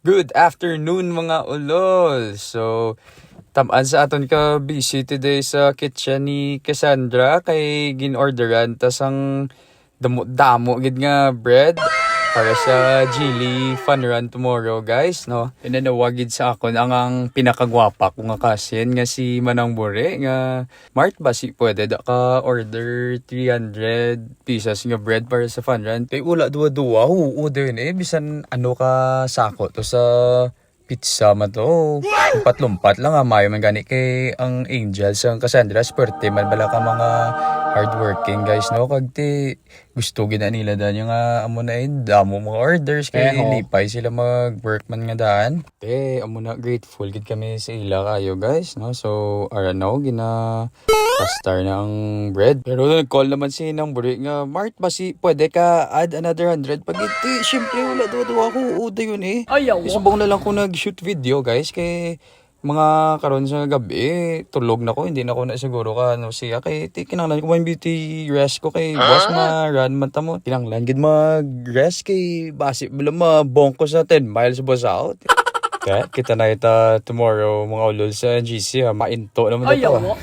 Good afternoon mga ulol. So, tamaan sa aton ka busy today sa kitchen ni Cassandra kay ginorderan tas ang damo gid nga bread para sa Geely Fun Run tomorrow, guys, no? Pinanawagid sa akon ang pinakagwapa ko nga kasin nga si Manang Bure nga Mart ba si pwede da ka order 300 pieces nga bread para sa Fun Run. Kay ula duwa-duwa, din bisan ano ka sako to sa pizza man to. Lumpat-lumpat lang mayo man gani kay ang Angels ang Cassandra sperte man bala ka mga hardworking guys, no? Kagti gusto gina nila dan yung amo na damo mga orders kay lipay sila mag-work man nga daan. Amo na grateful gid kami sa ila kayo guys, no? So aranaw gina pastar na ang bread. Pero nag-call naman si Nang Buri nga, Mart ba si pwede ka add another 100 pag iti syempre wala duwa ako uda yun Ayaw. Isubong na lang ko nag-shoot video guys kay mga karon sa gabi tulog na ko, hindi na ko na siguro ka ano siya kay kinahanglan ko may beauty rest ko kay boss ma run man ta mo kinahanglan gid mag rest kay basi bala mabong ko sa 10 miles boss out. Kaya kita na ita tomorrow mga ulol sa GC mainto naman ito.